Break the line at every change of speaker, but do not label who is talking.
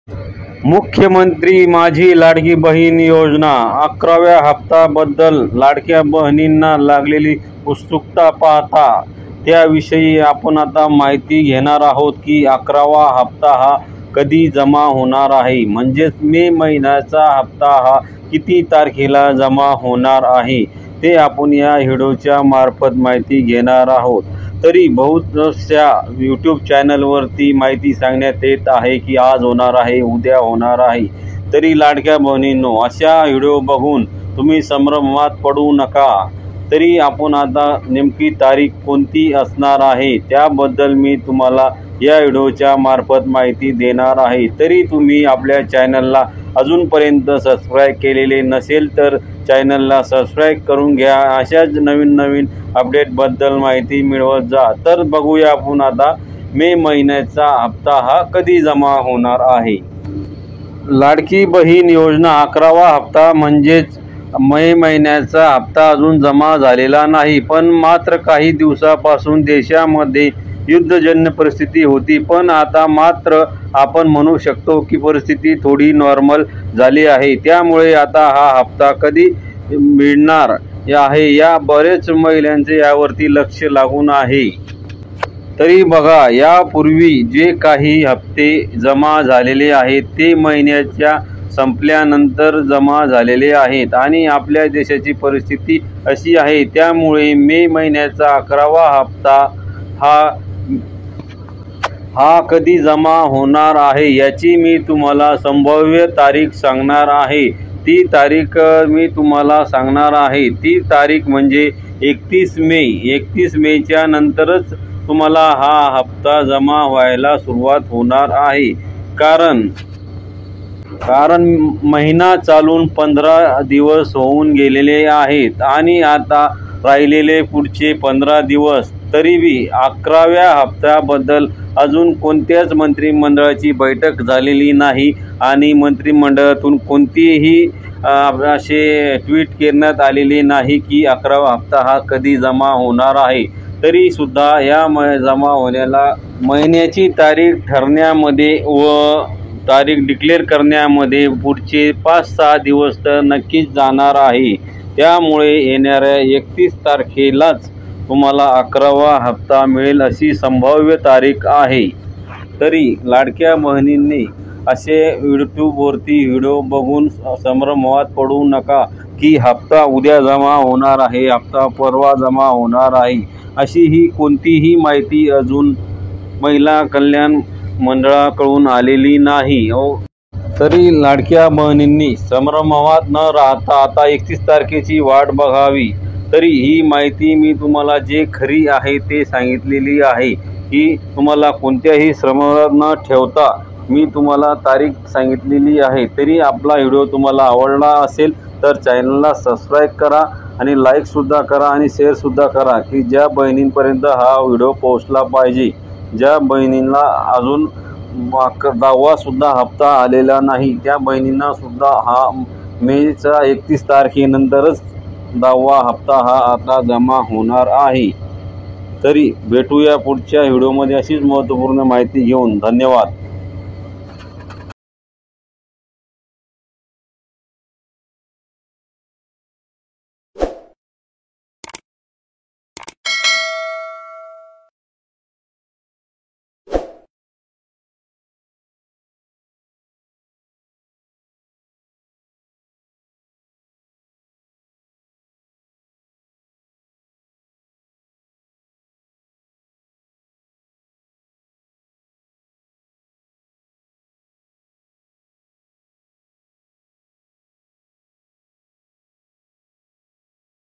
मुख्यमंत्री माझी लाडकी बहीण योजना 11व्या हप्त्याबद्दल लाडक्या बहिणींना लागलेली उत्सुकता पाहता त्याविषयी आपण आता माहिती घेणार आहोत की 11वा हप्ता हा कधी जमा होणार आहे, म्हणजेच मे महिन्याचा हप्ता हा किती तारखेला जमा होणार आहे ते आपण या व्हिडिओच्या मार्फत माहिती घेणार आहोत। तरी बहुतशा यूट्यूब चॅनलवरती माहिती सांगण्यात येत आहे की आज होणार आहे, उद्या होणार आहे। तरी लाडक्या बहिणींनो, अशा व्हिडिओ बघून तुम्ही संभ्रमात पडू नका। तरी आपण आता नेमकी तारीख कोणती असणार आहे त्याबद्दल मी तुम्हाला या व्हिडिओच्या मार्फत माहिती देणार आहे। तरी तुम्ही आपल्या चॅनलला अजूनपर्यंत सबस्क्राईब केलेले नसेल तर चॅनलला सबस्क्राईब करून घ्या। अशाच नवीन अपडेटबद्दल माहिती मिळवत जा। तर बघूया आपण आता मे महिन्याचा हप्ता हा कधी जमा होणार आहे। लाडकी बहीण योजना 11वा हप्ता म्हणजेच मे महिन्याचा हप्ता अजून जमा झालेला नाही, पण मात्र काही दिवसापासून देशामध्ये युद्धजन्य परिस्थिती होती, पण आता मात्र आपण म्हणू शकतो की परिस्थिती थोडी नॉर्मल झाली आहे। त्यामुळे आता हा हप्ता कधी मिळणार आहे या बरेच महिलांचे यावरती लक्ष लागून आहे। तरी बघा, यापूर्वी जे काही हप्ते जमा झालेले आहेत ते महिन्याच्या संपल्यानंतर जमा झालेले आहेत आणि आपल्या देशाची परिस्थिती अशी आहे, त्यामुळे मे महिन्याचा 11वा हप्ता हा कधी जमा होणार आहे याची मी तुम्हाला संभाव्य तारीख सांगणार आहे। ती तारीख मी तुम्हाला सांगणार आहे, ती तारीख म्हणजे 31 मे। 31 मेच्या नंतरच तुम्हाला हा हप्ता जमा व्हायला सुरुवात होणार आहे। कारण महिना चालून 15 दिवस होऊन गेलेले आहेत आणि आता राहिलेले पुढचे 15 दिवस। तरीही 11व्या हप्त्याबद्दल अजून कोणत्याच मंत्रिमंडळाची बैठक झालेली नाही आणि मंत्रिमंडळातून कोणतीही असे ट्विट करण्यात आलेले नाही की 11वा हप्ता हा कधी जमा होणार आहे। तरी सुद्धा या जमा होण्याला महिन्याची तारीख ठरण्यामध्ये व तारीख डिक्लेअर करण्यामध्ये पुढचे 5-6 दिवस तर नक्कीच जाणार आहे। त्यामुळे येणाऱ्या 31 तारखेलाच तुम्हाला 11वा हप्ता मिळेल अशी संभाव्य तारीख आहे। तरी लाडक्या बहिणींनी असे यूट्यूबवरती व्हिडिओ बघून संभ्रमात पडू नका की हप्ता उद्या जमा होणार आहे, हप्ता परवा जमा होणार आहे, अशी ही कोणतीही माहिती अजून महिला कल्याण मंडळाकडून आलेली नाही। तरी लाडक्या बहिणींनी संभ्रमात न राहता आता 31 तारखेची वाट बघावी। तरी ही माहिती मी तुम्हाला जे खरी आहे ते सांगितलेली आहे की तुम्हाला कोणत्याही श्रमात न ठेवता मी तुम्हाला तारीख सांगितलेली आहे। तरी आपला व्हिडिओ तुम्हाला आवडला असेल तर चॅनलला सबस्क्राईब करा आणि लाईकसुद्धा करा आणि शेअरसुद्धा करा की ज्या बहिणींपर्यंत हा व्हिडिओ पोहोचला पाहिजे, ज्या बहिणींना अजून 10वा सुद्धा हप्ता आलेला नाही त्या बहिणींना सुद्धा हा मेच्या 31 तारखेनंतरच 10वा हप्ता हा आता जमा होणार आहे। तरी भेटूया पुढच्या व्हिडिओमध्ये अशीच महत्त्वपूर्ण माहिती घेऊन। धन्यवाद।